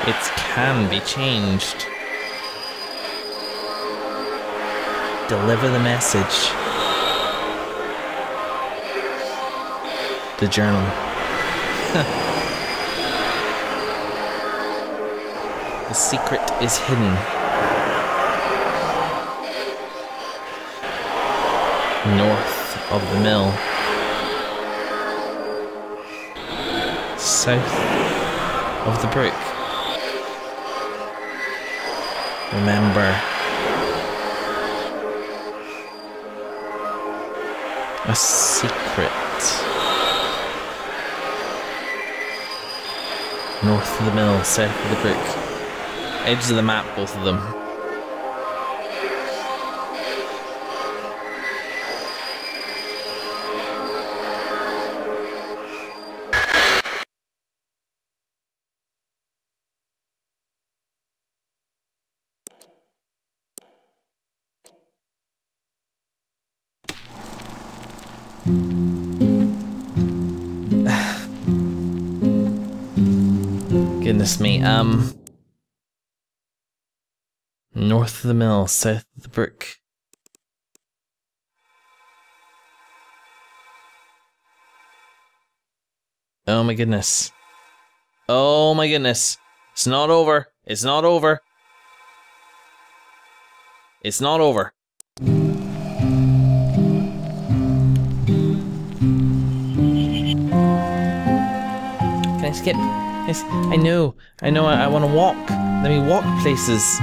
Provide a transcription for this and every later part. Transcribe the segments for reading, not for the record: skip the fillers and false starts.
It can be changed. Deliver the message. The journal. The secret is hidden. North of the mill. South of the brook. Remember. A secret. North of the mill, south of the brook. Edges of the map, both of them. Goodness me, north of the mill, south of the brook. Oh my goodness. Oh my goodness. It's not over. It's not over. It's not over. Can I skip? Yes, I know, I want to walk. Let me walk places.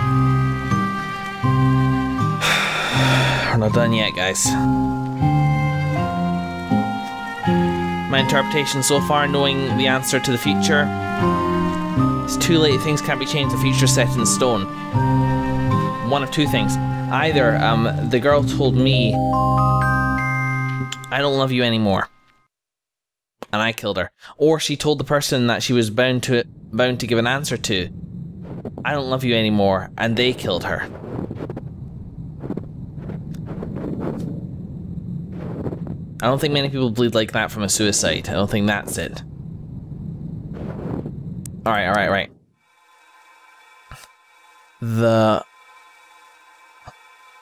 We're not done yet, guys. My interpretation so far, knowing the answer to the future, it's too late, things can't be changed, the future's set in stone. One of two things. Either, the girl told me, I don't love you anymore. And I killed her. Or she told the person that she was bound to give an answer to, I don't love you anymore, and they killed her. I don't think many people bleed like that from a suicide. I don't think that's it. Alright. The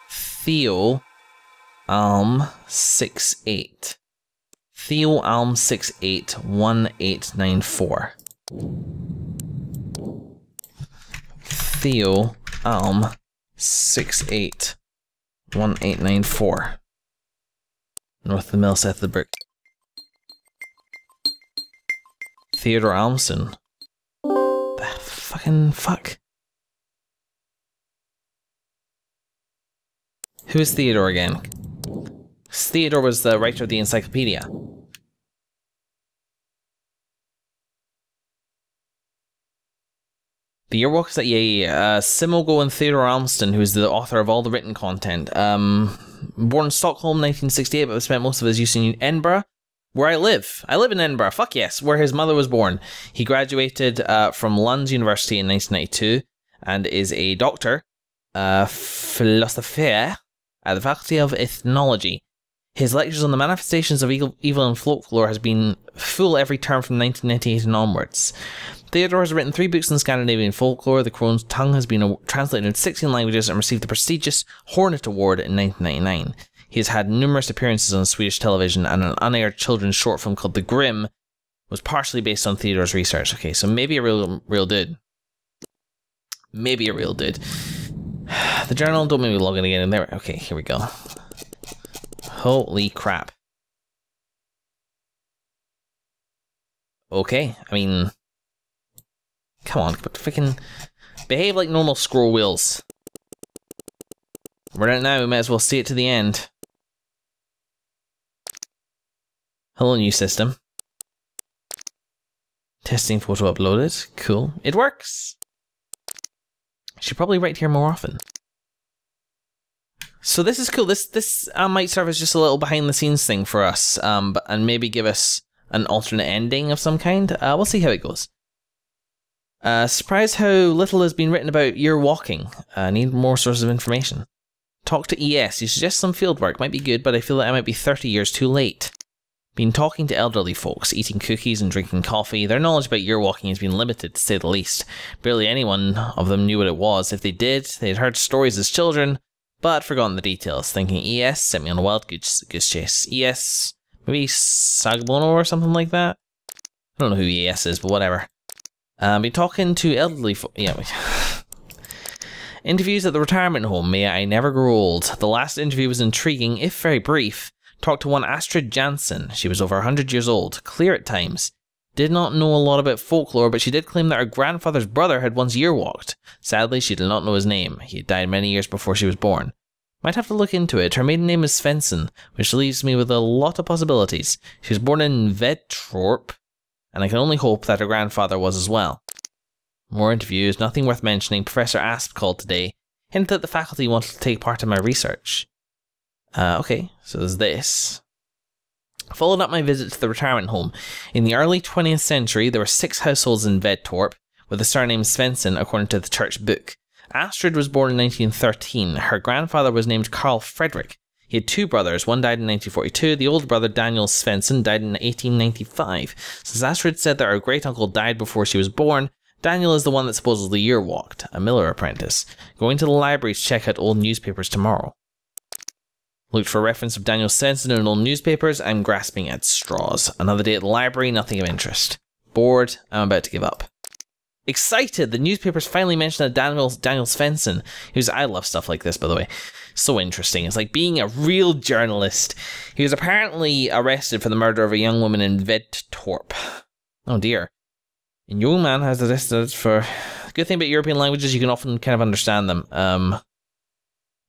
Theo 68. Theo 681894. Theo 681894. North of the mill, south of the brook. Theodore Almson. The fucking fuck. Who is Theodore again? Theodore was the writer of the encyclopedia. The yearwalk is that, yeah. Simogo and Theodore Almston, who is the author of all the written content. Born in Stockholm, 1968, but spent most of his youth in Edinburgh, where I live. I live in Edinburgh, fuck yes, where his mother was born. He graduated from Lund University in 1992, and is a doctor, philosopher, at the Faculty of Ethnology. His lectures on the manifestations of evil and folklore has been full every term from 1998 and onwards. Theodore has written 3 books on Scandinavian folklore. The Crone's Tongue has been translated into 16 languages and received the prestigious Hornet Award in 1999. He has had numerous appearances on Swedish television, and an unaired children's short film called The Grimm was partially based on Theodore's research. Okay, so maybe a real dude. Maybe a real dude. The journal, don't make me log in again in there. Okay, here we go. Holy crap. Okay, I mean... Come on, but freaking behave like normal scroll wheels. We're out now, we might as well see it to the end. Hello, new system. Testing photo uploaded. Cool. It works! Should probably write here more often. So this is cool. This might serve as just a little behind the scenes thing for us, and maybe give us an alternate ending of some kind. We'll see how it goes. Surprised how little has been written about year walking. Need more sources of information. Talk to ES. You suggest some field work. Might be good, but I feel that I might be 30 years too late. Been talking to elderly folks, eating cookies and drinking coffee. Their knowledge about year-walking has been limited, to say the least. Barely anyone of them knew what it was. If they did, they'd heard stories as children, but forgotten the details, thinking ES sent me on a wild goose chase. ES, maybe Sagbono or something like that? I don't know who ES is, but whatever. Been talking to elderly folks. Yeah. Interviews at the retirement home. May I never grow old. The last interview was intriguing, if very brief. Talked to one Astrid Jansen. She was over 100 years old, clear at times. Did not know a lot about folklore, but she did claim that her grandfather's brother had once year-walked. Sadly, she did not know his name. He had died many years before she was born. Might have to look into it. Her maiden name is Svensson, which leaves me with a lot of possibilities. She was born in Vedtorp, and I can only hope that her grandfather was as well. More interviews, nothing worth mentioning. Professor Asp called today. Hinted that the faculty wanted to take part in my research. Okay, so there's this. Followed up my visit to the retirement home. In the early 20th century, there were 6 households in Vedtorp, with the surname Svensson according to the church book. Astrid was born in 1913. Her grandfather was named Carl Frederick. He had 2 brothers. One died in 1942. The older brother, Daniel Svensson, died in 1895. Since Astrid said that her great-uncle died before she was born, Daniel is the one that supposedly year-walked, a miller apprentice. Going to the library to check out old newspapers tomorrow. Looked for reference of Daniel Svensson in old newspapers. I'm grasping at straws. Another day at the library, nothing of interest. Bored, I'm about to give up. Excited, the newspapers finally mentioned that Daniel Svensson, I love stuff like this, by the way. So interesting. It's like being a real journalist. He was apparently arrested for the murder of a young woman in Vedtorp. Oh dear. A young man has arrested for... The good thing about European languages, you can often kind of understand them.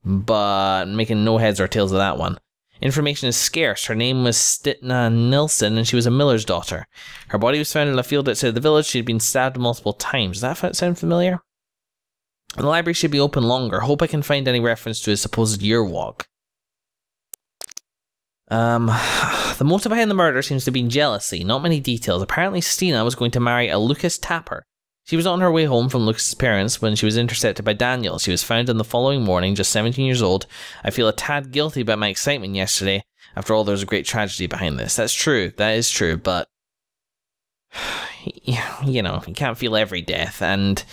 But making no heads or tails of that one. Information is scarce. Her name was Stitna Nilsson, and she was a miller's daughter. Her body was found in a field outside the village. She had been stabbed multiple times. Does that sound familiar? The library should be open longer. Hope I can find any reference to his supposed year-walk. The motive behind the murder seems to be jealousy. Not many details. Apparently Stina was going to marry a Lucas Tapper. She was on her way home from Lucas's parents when she was intercepted by Daniel. She was found in the following morning, just 17 years old. I feel a tad guilty about my excitement yesterday. After all, there was a great tragedy behind this. That's true. That is true, but... You know, you can't feel every death, and...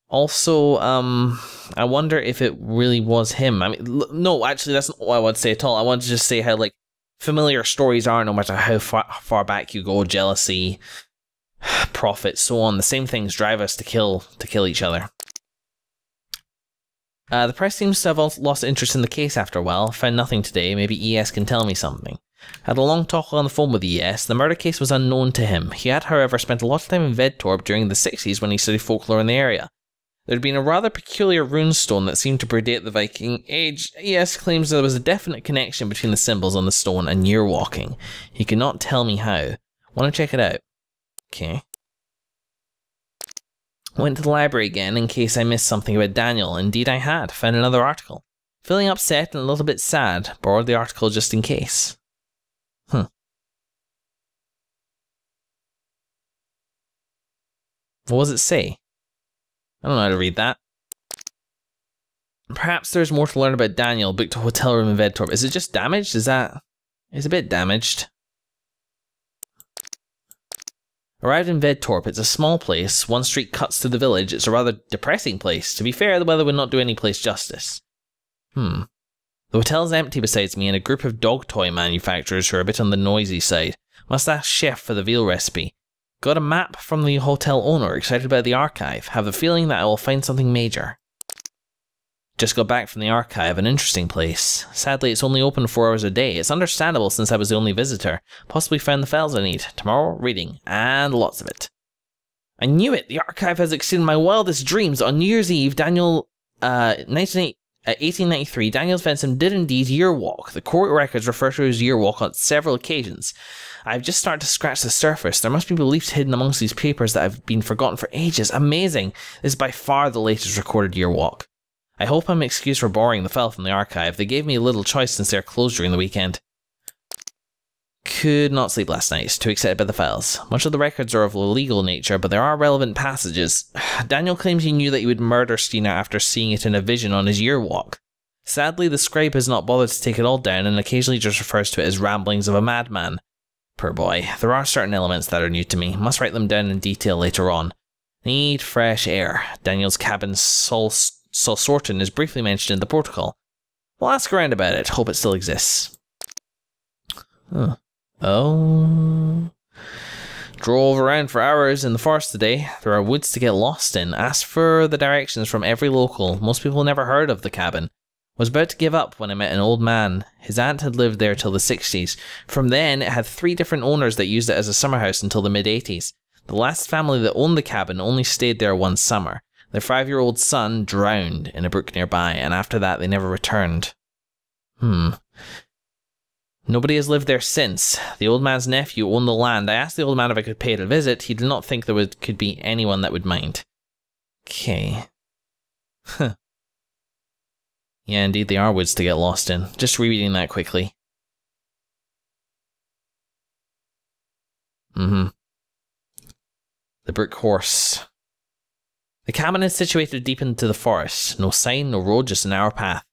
Also, I wonder if it really was him. I mean, no, actually, that's not what I want to say at all. I want to just say how, like, familiar stories are, no matter how far back you go. Jealousy, profit, so on. The same things drive us to kill each other. The press seems to have lost interest in the case after a while. Found nothing today. Maybe ES can tell me something. Had a long talk on the phone with ES. The murder case was unknown to him. He had, however, spent a lot of time in Vedtorp during the 60s when he studied folklore in the area. There had been a rather peculiar runestone that seemed to predate the Viking Age. ES claims there was a definite connection between the symbols on the stone and year-walking. He could not tell me how. Want to check it out? Okay. Went to the library again in case I missed something about Daniel. Indeed I had. Found another article. Feeling upset and a little bit sad. Borrowed the article just in case. What does it say? I don't know how to read that. Perhaps there's more to learn about Daniel. Booked a hotel room in Vedtorp. Is it just damaged? It's a bit damaged. Arrived in Vedtorp. It's a small place. One street cuts through the village. It's a rather depressing place. To be fair, the weather would not do any place justice. The hotel's empty besides me and a group of dog toy manufacturers who are a bit on the noisy side. Must ask Chef for the veal recipe. Got a map from the hotel owner, excited about the archive. Have the feeling that I will find something major. Just got back from the archive, an interesting place. Sadly, it's only open 4 hours a day. It's understandable since I was the only visitor. Possibly found the files I need. Tomorrow, reading. And lots of it. I knew it! The archive has exceeded my wildest dreams. On New Year's Eve, 1893, Daniel Svensson did indeed year-walk. The court records refer to his year-walk on several occasions. I've just started to scratch the surface. There must be beliefs hidden amongst these papers that have been forgotten for ages. Amazing. This is by far the latest recorded year-walk. I hope I'm excused for borrowing the file from the archive. They gave me a little choice since they're closed during the weekend. Could not sleep last night. Too excited by the files. Much of the records are of a legal nature, but there are relevant passages. Daniel claims he knew that he would murder Stina after seeing it in a vision on his year-walk. Sadly, the scribe has not bothered to take it all down and occasionally just refers to it as ramblings of a madman. Poor boy. There are certain elements that are new to me. Must write them down in detail later on. Need fresh air. Daniel's cabin Sorten is briefly mentioned in the protocol. We'll ask around about it. Hope it still exists. Huh. Oh. Drove around for hours in the forest today. There are woods to get lost in. Asked for the directions from every local. Most people never heard of the cabin. Was about to give up when I met an old man. His aunt had lived there till the 60s. From then, it had 3 different owners that used it as a summer house until the mid-80s. The last family that owned the cabin only stayed there one summer. Their 5-year-old son drowned in a brook nearby, and after that they never returned. Nobody has lived there since. The old man's nephew owned the land. I asked the old man if I could pay it a visit. He did not think there could be anyone that would mind. Okay. Huh. Yeah, indeed, they are woods to get lost in. Just rereading that quickly. The brick horse. The cabin is situated deep into the forest. No sign, no road, just an hour path.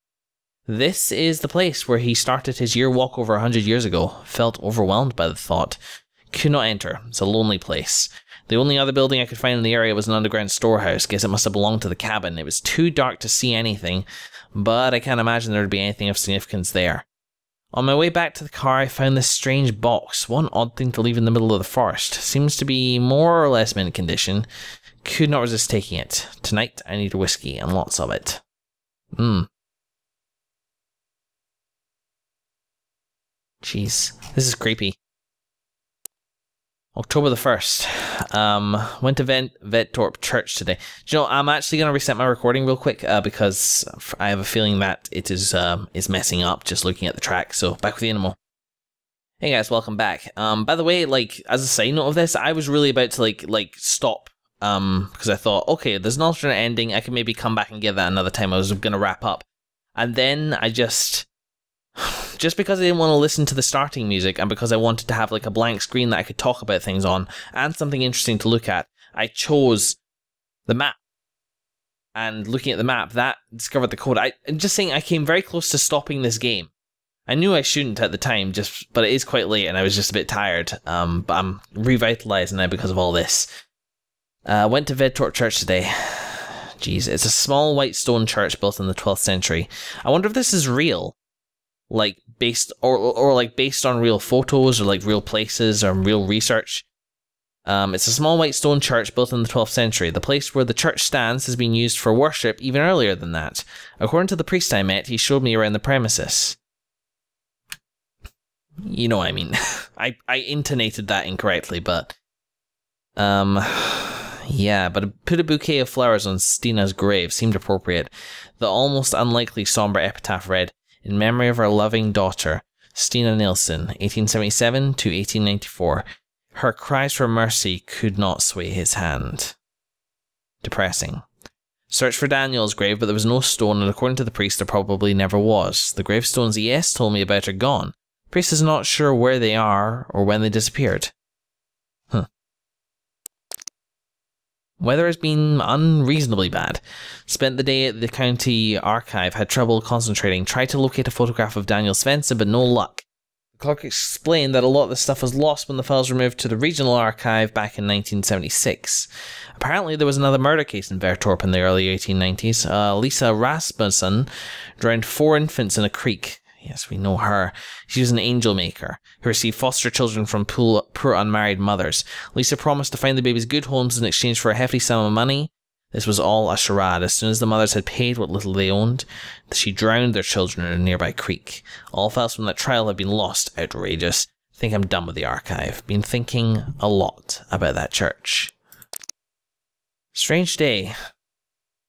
This is the place where he started his year walk over 100 years ago. Felt overwhelmed by the thought. Could not enter. It's a lonely place. The only other building I could find in the area was an underground storehouse. Guess it must have belonged to the cabin. It was too dark to see anything, but I can't imagine there would be anything of significance there. On my way back to the car, I found this strange box. One odd thing to leave in the middle of the forest. Seems to be more or less mint condition. Could not resist taking it. Tonight, I need whiskey, and lots of it. Jeez, this is creepy. October the 1st. Went to Vettorp Church today. Do you know, I'm actually going to reset my recording real quick because I have a feeling that it is messing up just looking at the track. So, back with you in a moment. Hey guys, welcome back. By the way, like, as a side note of this, I was really about to like stop. Because I thought, okay, there's an alternate ending. I can maybe come back and get that another time. I was going to wrap up. And then I just because I didn't want to listen to the starting music and because I wanted to have like a blank screen that I could talk about things on and something interesting to look at, I chose the map. And looking at the map, that discovered the code. I'm just saying I came very close to stopping this game. I knew I shouldn't at the time, but it is quite late and I was just a bit tired. But I'm revitalized now because of all this. Went to Vettorp Church today. Jeez, it's a small white stone church built in the 12th century. I wonder if this is real. Like based on real photos or like real places or real research. It's a small white stone church built in the 12th century. The place where the church stands has been used for worship even earlier than that. According to the priest I met, he showed me around the premises. You know what I mean. I intonated that incorrectly, but yeah, but put a bouquet of flowers on Stina's grave seemed appropriate. The almost unlikely somber epitaph read, "In memory of our loving daughter, Stina Nilsson, 1877 to 1894. Her cries for mercy could not sway his hand." Depressing. Searched for Daniel's grave, but there was no stone, and according to the priest, there probably never was. The gravestones ES told me about are gone. The priest is not sure where they are or when they disappeared. Weather has been unreasonably bad. Spent the day at the county archive, had trouble concentrating, tried to locate a photograph of Daniel Svensson, but no luck. The clerk explained that a lot of the stuff was lost when the files were moved to the regional archive back in 1976. Apparently there was another murder case in Vertorp in the early 1890s. Lisa Rasmussen drowned 4 infants in a creek. Yes, we know her. She was an angel maker who received foster children from poor unmarried mothers. Lisa promised to find the babies good homes in exchange for a hefty sum of money. This was all a charade. As soon as the mothers had paid what little they owned, she drowned their children in a nearby creek. All files from that trial have been lost. Outrageous. Think I'm done with the archive. Been thinking a lot about that church. Strange day.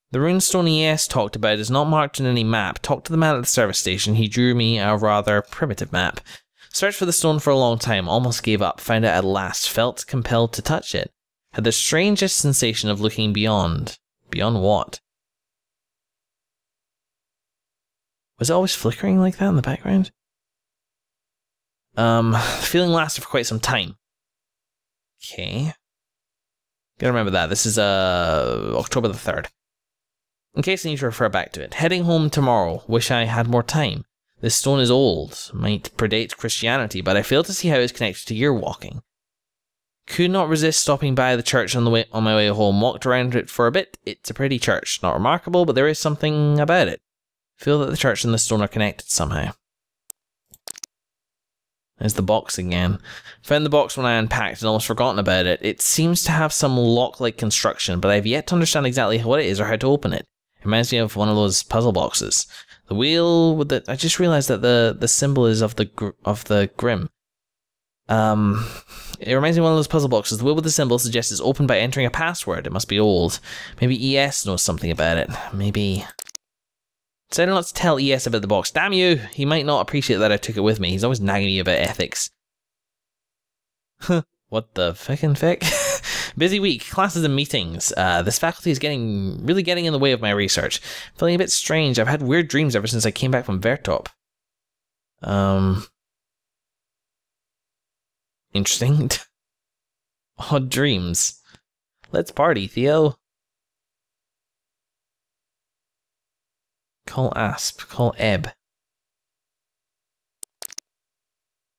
The runestone ES talked about is not marked on any map. Talked to the man at the service station. He drew me a rather primitive map. Searched for the stone for a long time. Almost gave up. Found it at last. Felt compelled to touch it. Had the strangest sensation of looking beyond. Beyond what? Was it always flickering like that in the background? The feeling lasted for quite some time. Okay. Gotta remember that. This is October the 3rd. In case I need to refer back to it. Heading home tomorrow. Wish I had more time. This stone is old, might predate Christianity, but I fail to see how it's connected to year walking. Could not resist stopping by the church on my way home. Walked around it for a bit. It's a pretty church. Not remarkable, but there is something about it. Feel that the church and the stone are connected somehow. There's the box again. Found the box when I unpacked and almost forgotten about it. It seems to have some lock-like construction, but I have yet to understand exactly what it is or how to open it. It reminds me of one of those puzzle boxes. The wheel with the... I just realised that the symbol is of the Grim. It reminds me of one of those puzzle boxes. The wheel with the symbol suggests it's opened by entering a password. It must be old. Maybe ES knows something about it. Maybe... Decided not to tell ES about the box. Damn you! He might not appreciate that I took it with me. He's always nagging me about ethics. What the feckin' feck? Busy week, classes and meetings. This faculty is really getting in the way of my research. Feeling a bit strange. I've had weird dreams ever since I came back from Vertop. Interesting. Odd dreams. Let's party, Theo. Call Asp. Call Ebb.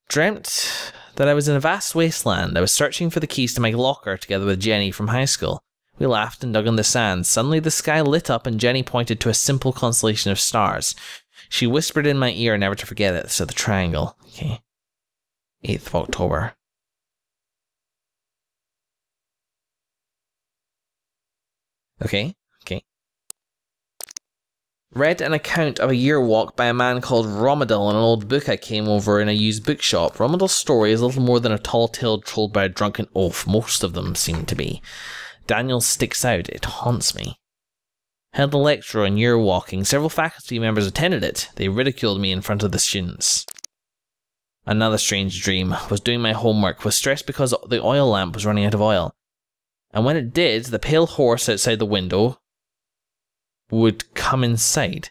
Dreamt that I was in a vast wasteland. I was searching for the keys to my locker together with Jenny from high school. We laughed and dug in the sand. Suddenly the sky lit up and Jenny pointed to a simple constellation of stars. She whispered in my ear never to forget it, so the triangle. Okay. 8th of October. Okay. Read an account of a year walk by a man called Romadil in an old book I came over in a used bookshop. Romadil's story is little more than a tall tale told by a drunken oaf. Most of them seem to be. Daniel sticks out. It haunts me. Held a lecture on year walking. Several faculty members attended it. They ridiculed me in front of the students. Another strange dream. Was doing my homework. Was stressed because the oil lamp was running out of oil. And when it did, the pale horse outside the window would come inside.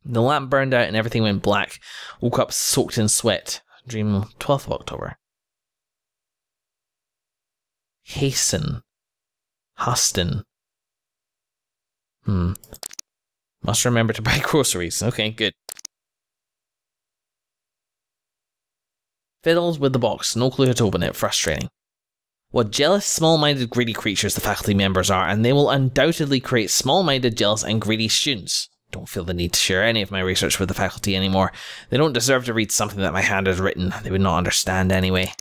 The lamp burned out and everything went black. Woke up soaked in sweat. Dream 12th of October. Hasten. Huston. Must remember to buy groceries. Okay, good. Fiddles with the box. No clue how to open it. Frustrating. What jealous, small-minded, greedy creatures the faculty members are, and they will undoubtedly create small-minded, jealous, and greedy students. Don't feel the need to share any of my research with the faculty anymore. They don't deserve to read something that my hand has written. They would not understand anyway.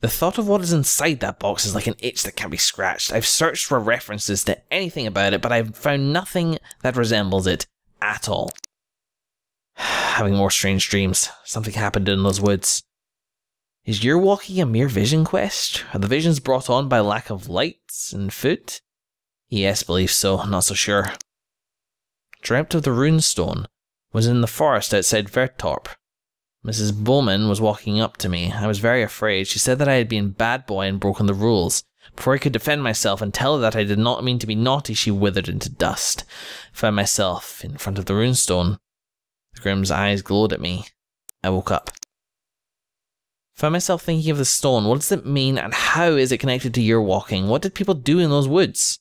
The thought of what is inside that box is like an itch that can't be scratched. I've searched for references to anything about it, but I've found nothing that resembles it at all. Having more strange dreams. Something happened in those woods. Is year walking a mere vision quest? Are the visions brought on by lack of lights and food? Yes, believe so. Not so sure. Dreamt of the runestone. Was in the forest outside Vertorp. Mrs. Bowman was walking up to me. I was very afraid. She said that I had been a bad boy and broken the rules. Before I could defend myself and tell her that I did not mean to be naughty, she withered into dust. Found myself in front of the runestone. The Grimm's eyes glowed at me. I woke up. Found myself thinking of the stone. What does it mean and how is it connected to year walking? What did people do in those woods?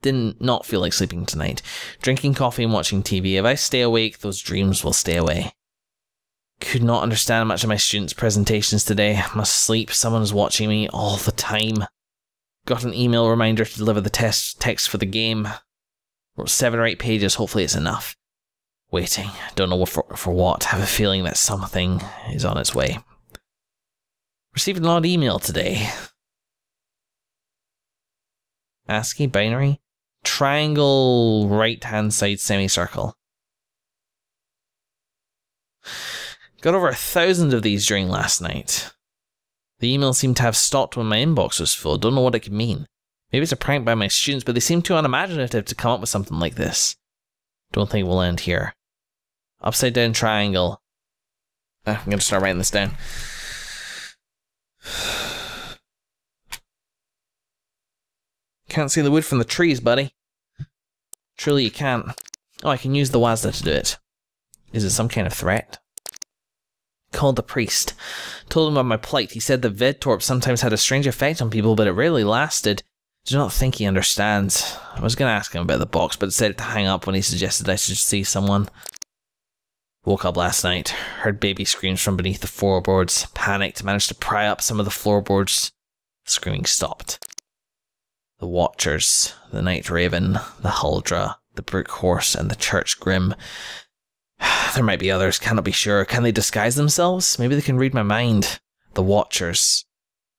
Did not feel like sleeping tonight. Drinking coffee and watching TV. If I stay awake, those dreams will stay away. Could not understand much of my students' presentations today. Must sleep. Someone is watching me all the time. Got an email reminder to deliver the text for the game. Wrote 7 or 8 pages. Hopefully it's enough. Waiting. Don't know for what. Have a feeling that something is on its way. Received an odd email today. ASCII binary. Triangle right hand side semicircle. Got over 1,000 of these during last night. The email seemed to have stopped when my inbox was full. Don't know what it could mean. Maybe it's a prank by my students, but they seem too unimaginative to come up with something like this. Don't think we'll end here. Upside down triangle. I'm going to start writing this down. Can't see the wood from the trees, buddy. Truly you can't. Oh, I can use the Wazda to do it. Is it some kind of threat? Called the priest. Told him of my plight. He said that Vedtorp sometimes had a strange effect on people, but it rarely lasted. Do not think he understands. I was going to ask him about the box, but decided to hang up when he suggested I should see someone. Woke up last night, heard baby screams from beneath the floorboards, panicked, managed to pry up some of the floorboards. The screaming stopped. The Watchers, the Night Raven, the Huldra, the Brook Horse, and the Church Grim. There might be others, cannot be sure. Can they disguise themselves? Maybe they can read my mind. The Watchers.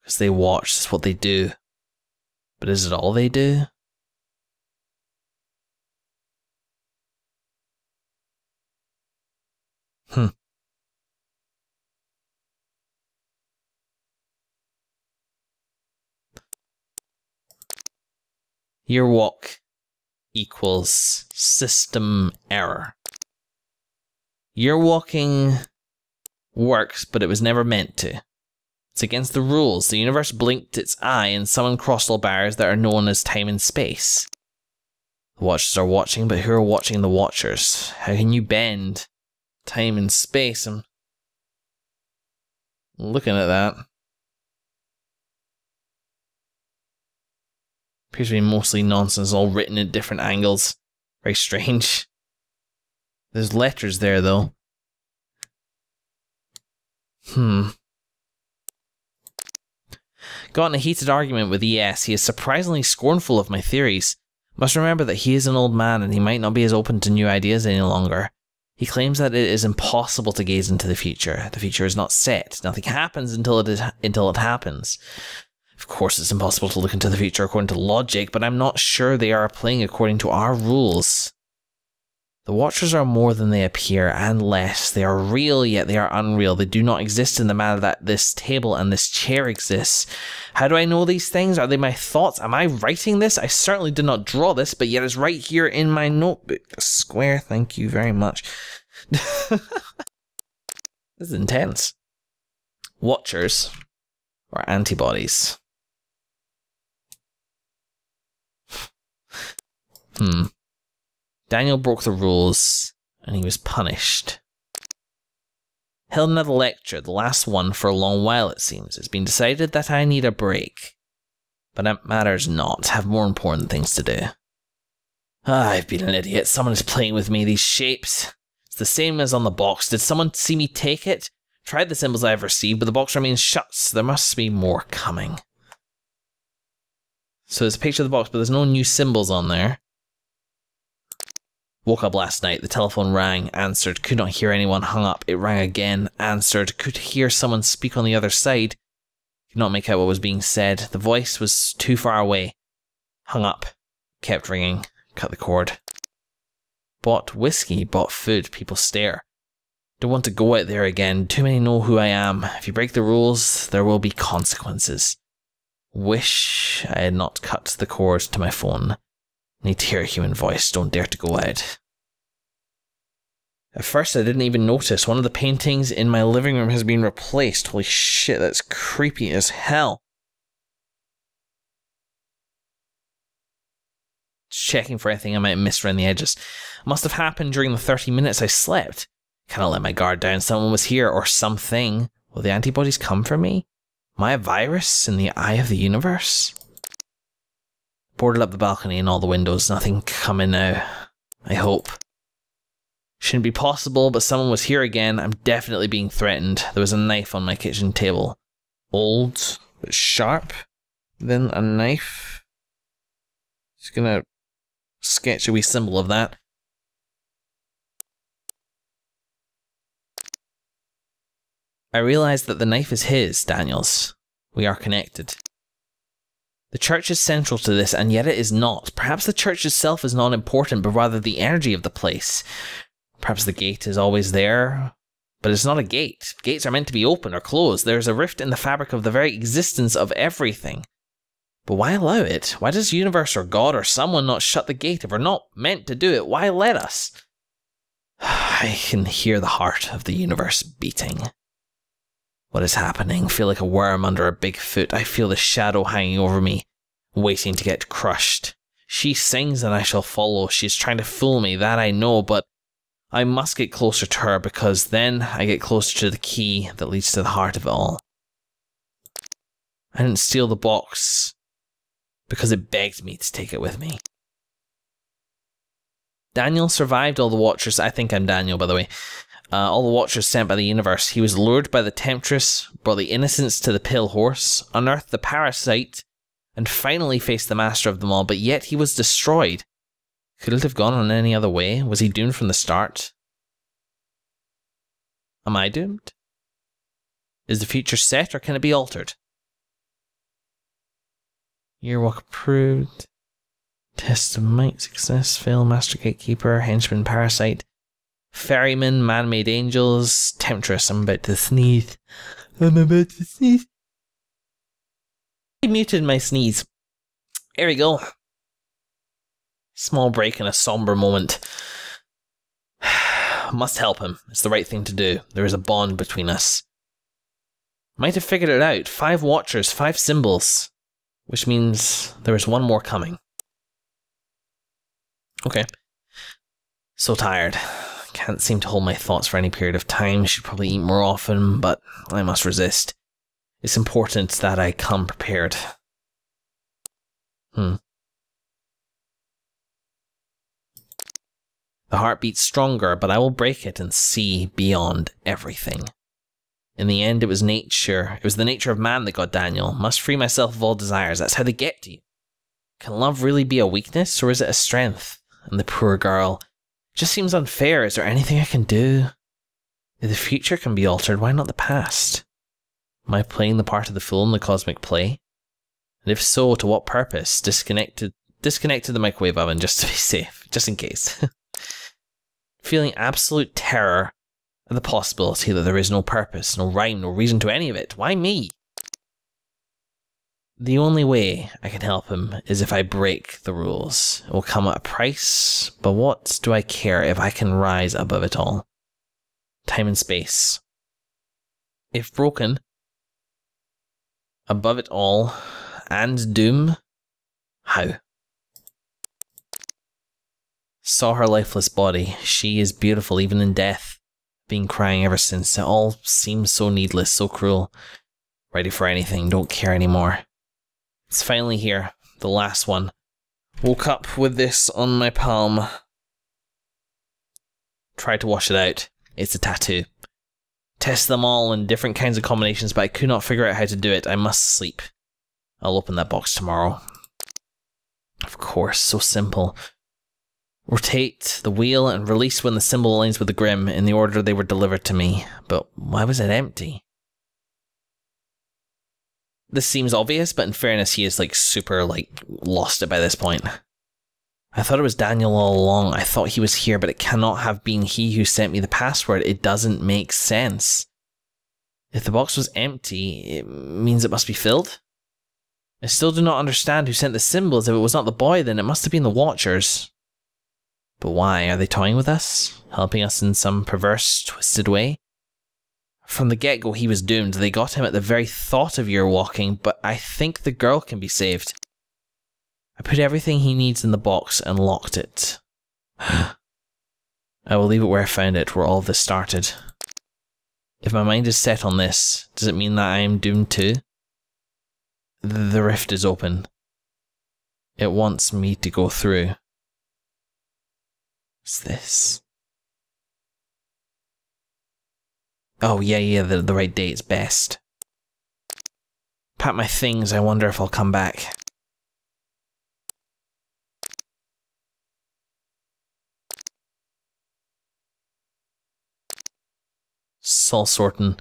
Because they watch, that's what they do. But is it all they do? Your walk equals system error. Your walking works, but it was never meant to. It's against the rules. The universe blinked its eye and summoned crossed all barriers that are known as time and space. The Watchers are watching, but who are watching the Watchers? How can you bend time and space? I'm looking at that. Appears to be mostly nonsense, all written at different angles. Very strange. There's letters there, though. Got in a heated argument with ES. He is surprisingly scornful of my theories. Must remember that he is an old man and he might not be as open to new ideas any longer. He claims that it is impossible to gaze into the future. The future is not set. Nothing happens until it happens. Of course, it's impossible to look into the future according to logic, but I'm not sure they are playing according to our rules. The Watchers are more than they appear, and less. They are real, yet they are unreal. They do not exist in the manner that this table and this chair exists. How do I know these things? Are they my thoughts? Am I writing this? I certainly did not draw this, but yet it's right here in my notebook. The square, thank you very much. This is intense. Watchers are antibodies. Daniel broke the rules, and he was punished. Held another lecture, the last one for a long while it seems. It's been decided that I need a break. But that matters not, have more important things to do. I've been an idiot, someone is playing with me, these shapes. It's the same as on the box. Did someone see me take it? Tried the symbols I have received, but the box remains shut, so there must be more coming. So there's a picture of the box, but there's no new symbols on there. Woke up last night, the telephone rang, answered, could not hear anyone, hung up, it rang again, answered, could hear someone speak on the other side, could not make out what was being said, the voice was too far away, hung up, kept ringing, cut the cord. Bought whiskey, bought food, people stare. Don't want to go out there again, too many know who I am, if you break the rules, there will be consequences. Wish I had not cut the cord to my phone. Need to hear a human voice, don't dare to go out. At first I didn't even notice, one of the paintings in my living room has been replaced. Holy shit, that's creepy as hell. Checking for anything I might have missed around the edges. Must have happened during the 30 minutes I slept. Cannot let my guard down, someone was here, or something. Will the antibodies come for me? Am I a virus in the eye of the universe? Boarded up the balcony and all the windows, nothing coming now. I hope. Shouldn't be possible, but someone was here again. I'm definitely being threatened. There was a knife on my kitchen table. Old, but sharp. Then a knife. Just gonna sketch a wee symbol of that. I realised that the knife is his, Daniel's. We are connected. The church is central to this, and yet it is not. Perhaps the church itself is not important, but rather the energy of the place. Perhaps the gate is always there, but it's not a gate. Gates are meant to be open or closed. There is a rift in the fabric of the very existence of everything. But why allow it? Why does the universe or God or someone not shut the gate? If we're not meant to do it, why let us? I can hear the heart of the universe beating. What is happening? Feel like a worm under a big foot. I feel the shadow hanging over me, waiting to get crushed. She sings and I shall follow. She is trying to fool me, that I know, but I must get closer to her because then I get closer to the key that leads to the heart of it all. I didn't steal the box. because it begged me to take it with me. Daniel survived all the Watchers. I think I'm Daniel, by the way. All the Watchers sent by the universe. He was lured by the Temptress, brought the innocents to the Pale Horse, unearthed the Parasite, and finally faced the master of them all, but yet he was destroyed. Could it have gone on any other way? Was he doomed from the start? Am I doomed? Is the future set, or can it be altered? Yearwalk approved. Test of might, success, fail, master gatekeeper, henchman, parasite, ferryman, man-made angels, temptress. I'm about to sneeze. I muted my sneeze. There we go. Small break in a somber moment. Must help him. It's the right thing to do. There is a bond between us. Might have figured it out. 5 Watchers, 5 symbols. Which means there is one more coming. Okay. So tired. Can't seem to hold my thoughts for any period of time. Should probably eat more often, but I must resist. It's important that I come prepared. The heart beats stronger, but I will break it and see beyond everything. In the end, it was nature. It was the nature of man that got Daniel. Must free myself of all desires. That's how they get to you. Can love really be a weakness, or is it a strength? And the poor girl. Just seems unfair. Is there anything I can do? If the future can be altered, why not the past? Am I playing the part of the fool in the cosmic play? And if so, to what purpose? Disconnected the microwave oven just to be safe, just in case. Feeling absolute terror at the possibility that there is no purpose, no rhyme, no reason to any of it. Why me? The only way I can help him is if I break the rules. It will come at a price, but what do I care if I can rise above it all? Time and space. If broken, above it all, and doom, how? Saw her lifeless body. She is beautiful even in death. Been crying ever since. It all seems so needless, so cruel. Ready for anything, don't care anymore. It's finally here, the last one. Woke up with this on my palm. Tried to wash it out. It's a tattoo. Test them all in different kinds of combinations, but I could not figure out how to do it. I must sleep. I'll open that box tomorrow. Of course, so simple. Rotate the wheel and release when the symbol aligns with the grim in the order they were delivered to me. But why was it empty? This seems obvious, but in fairness, he is super lost it by this point. I thought it was Daniel all along. I thought he was here, but it cannot have been he who sent me the password. It doesn't make sense. If the box was empty, it means it must be filled? I still do not understand who sent the symbols. If it was not the boy, then it must have been the Watchers. But why? Are they toying with us? Helping us in some perverse, twisted way? From the get-go, he was doomed. They got him at the very thought of yearwalking, but I think the girl can be saved. I put everything he needs in the box and locked it. I will leave it where I found it, where all of this started. If my mind is set on this, does it mean that I am doomed too? The rift is open. It wants me to go through. What's this? Oh, yeah, the right date's best. Pack my things, I wonder if I'll come back. Soul sorting.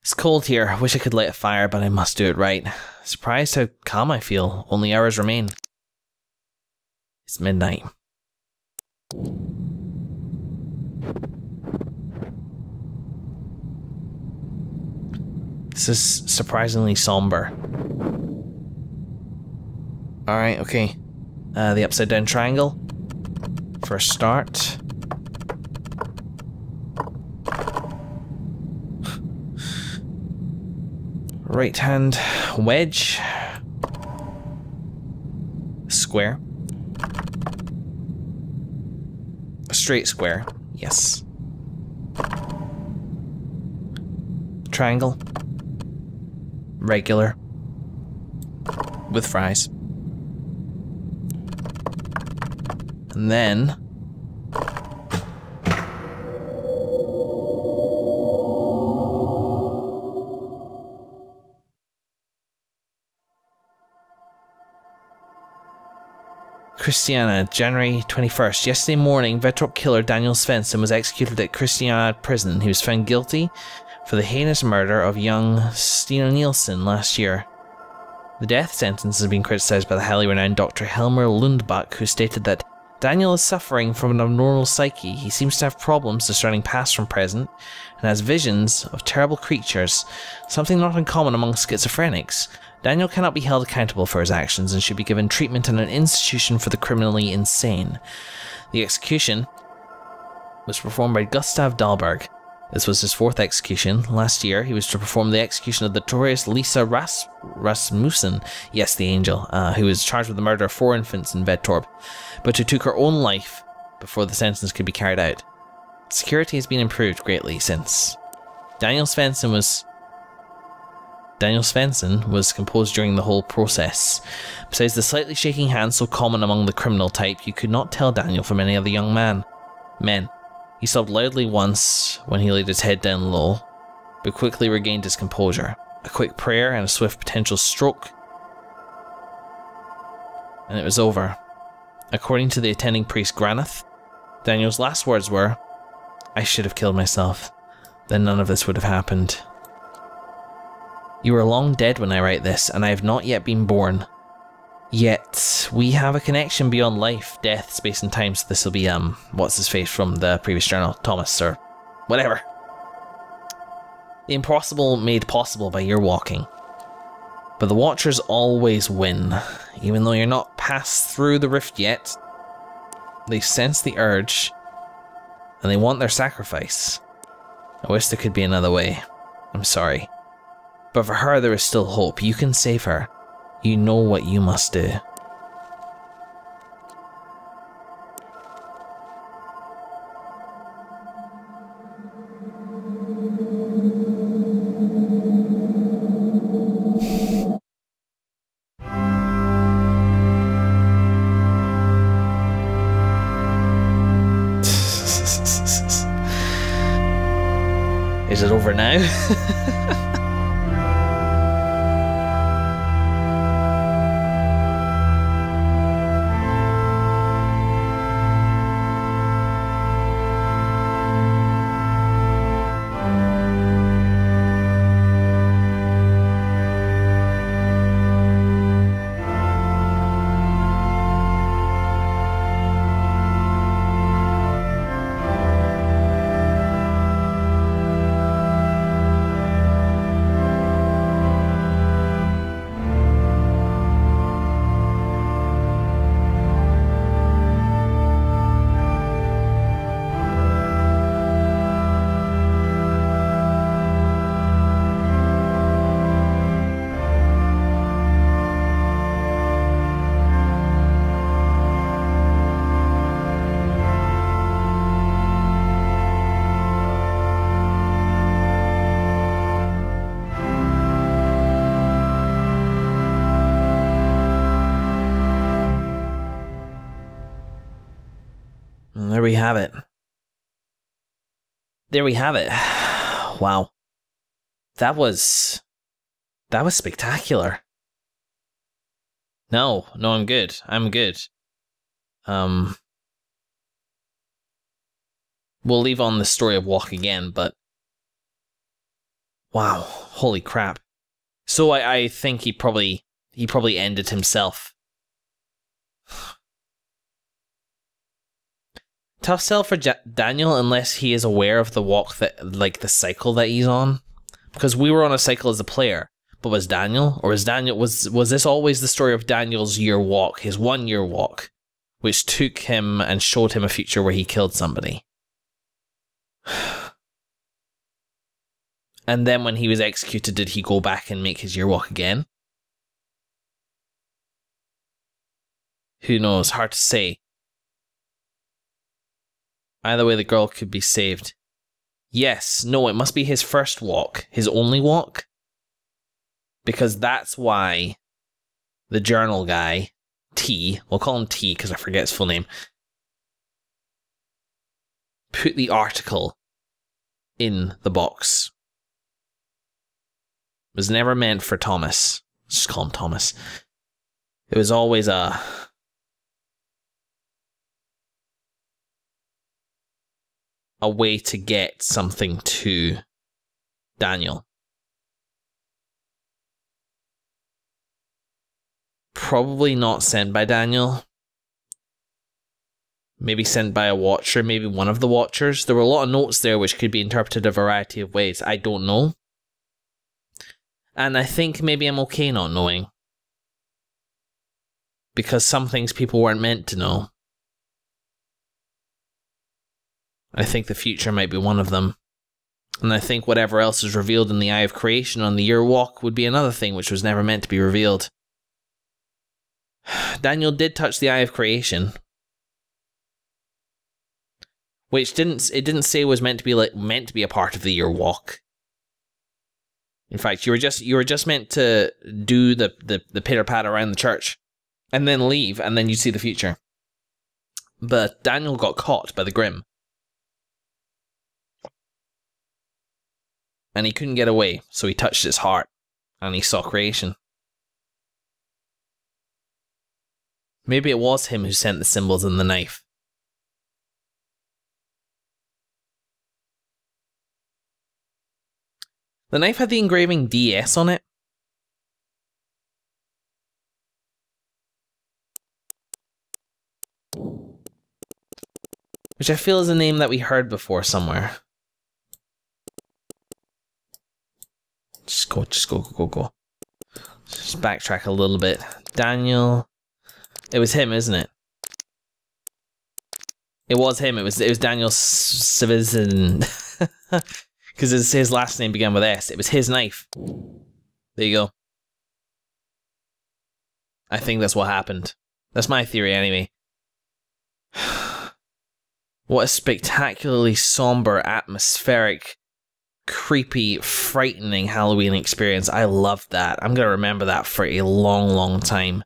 It's cold here, I wish I could light a fire, but I must do it right. Surprised how calm I feel, only hours remain. It's midnight. This is surprisingly somber. Alright, okay. The upside down triangle. For a start. Right hand wedge. Square. A straight square. Yes. Triangle. Regular. With fries. And then... Christiana, January 21st. Yesterday morning, Vettorp killer Daniel Svensson was executed at Christiana prison. He was found guilty for the heinous murder of young Stina Nielsen last year. The death sentence has been criticised by the highly renowned Dr. Helmer Lundbach, who stated that Daniel is suffering from an abnormal psyche. He seems to have problems discerning past from present and has visions of terrible creatures, something not uncommon among schizophrenics. Daniel cannot be held accountable for his actions and should be given treatment in an institution for the criminally insane. The execution was performed by Gustav Dahlberg. This was his 4th execution. Last year, he was to perform the execution of the notorious Lisa Rasmussen, yes, the angel, who was charged with the murder of 4 infants in Vettorp, but who took her own life before the sentence could be carried out. Security has been improved greatly since. Daniel Svensson was composed during the whole process. Besides the slightly shaking hand so common among the criminal type, you could not tell Daniel from any other young men. He sobbed loudly once when he laid his head down low, but quickly regained his composure. A quick prayer and a swift potential stroke, and it was over. According to the attending priest Granath, Daniel's last words were, "I should have killed myself. Then none of this would have happened. You are long dead when I write this, and I have not yet been born. Yet, we have a connection beyond life, death, space and time," so this will be, what's his face from the previous journal, Thomas, or whatever. The impossible made possible by your walking. But the Watchers always win. Even though you're not passed through the rift yet, they sense the urge, and they want their sacrifice. I wish there could be another way. I'm sorry. But for her there is still hope. You can save her. You know what you must do. Is it over now? There we have it. There we have it. Wow. That was spectacular. No, I'm good. I'm good. We'll leave on the story of Walk again, but wow, holy crap. So I think he probably ended himself. Tough sell for Daniel unless he is aware of the walk that, like, the cycle that he's on. Because we were on a cycle as a player. But was Daniel? Or was this always the story of Daniel's year walk, his 1 year walk, which took him and showed him a future where he killed somebody? And then when he was executed, did he go back and make his year walk again? Who knows? Hard to say. Either way, the girl could be saved. Yes, no, it must be his first walk, his only walk. Because that's why the journal guy, T, we'll call him T because I forget his full name, put the article in the box. It was never meant for Thomas. Let's just call him Thomas. It was always a way to get something to Daniel. Probably not sent by Daniel. Maybe sent by a watcher, maybe one of the watchers. There were a lot of notes there which could be interpreted a variety of ways. I don't know. And I think maybe I'm okay not knowing. Because some things people weren't meant to know. I think the future might be one of them. And I think whatever else is revealed in the Eye of Creation on the Year Walk would be another thing which was never meant to be revealed. Daniel did touch the Eye of Creation. Which didn't say it was meant to be a part of the Year Walk. In fact, you were just meant to do the pitter-pat around the church and then leave, and then you see the future. But Daniel got caught by the Grimm. And he couldn't get away, so he touched its heart, and he saw creation. Maybe it was him who sent the symbols and the knife. The knife had the engraving DS on it. Which I feel is a name that we heard before somewhere. Just go. Just backtrack a little bit. Daniel. It was him, isn't it? It was him. It was Daniel Citizen. Because his last name began with S. It was his knife. There you go. I think that's what happened. That's my theory anyway. What a spectacularly somber, atmospheric, creepy, frightening Halloween experience. I loved that. I'm going to remember that for a long, long time.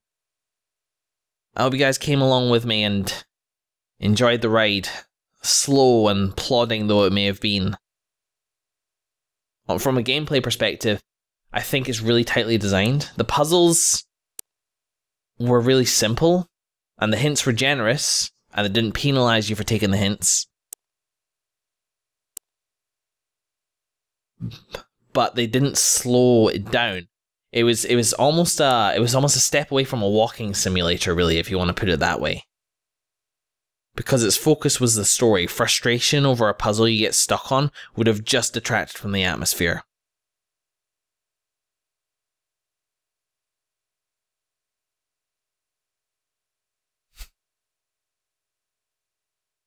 I hope you guys came along with me and enjoyed the ride. Slow and plodding though it may have been. From a gameplay perspective, I think it's really tightly designed. The puzzles were really simple, and the hints were generous, and it didn't penalize you for taking the hints. But they didn't slow it down. It was almost a step away from a walking simulator, really, if you want to put it that way. Because its focus was the story, frustration over a puzzle you get stuck on would have just detracted from the atmosphere.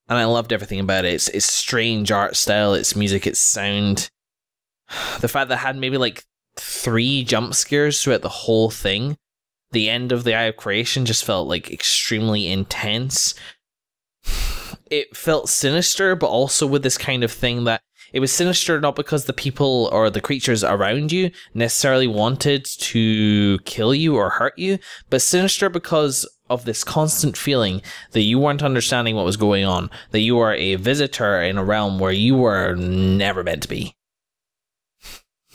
And I loved everything about it. Its strange art style, its music, its sound. The fact that it had maybe like 3 jump scares throughout the whole thing. The end of the Eye of Creation just felt like extremely intense. It felt sinister, but also with this kind of thing that it was sinister not because the people or the creatures around you necessarily wanted to kill you or hurt you, but sinister because of this constant feeling that you weren't understanding what was going on, that you are a visitor in a realm where you were never meant to be.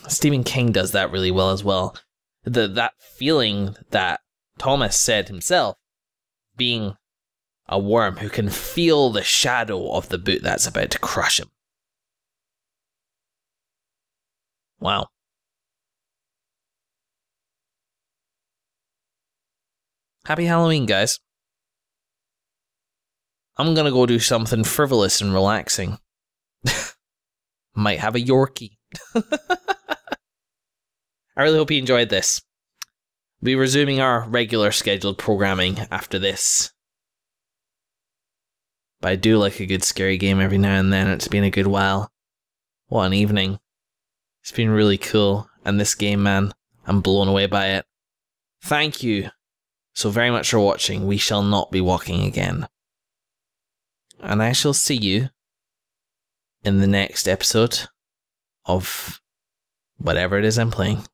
Stephen King does that really well as well. That feeling that Thomas said himself, being a worm who can feel the shadow of the boot that's about to crush him. Wow. Happy Halloween, guys. I'm gonna go do something frivolous and relaxing. Might have a Yorkie. I really hope you enjoyed this. We'll be resuming our regular scheduled programming after this. But I do like a good scary game every now and then. It's been a good while. What an evening. It's been really cool. And this game, man, I'm blown away by it. Thank you so very much for watching. We shall not be walking again. And I shall see you in the next episode of whatever it is I'm playing.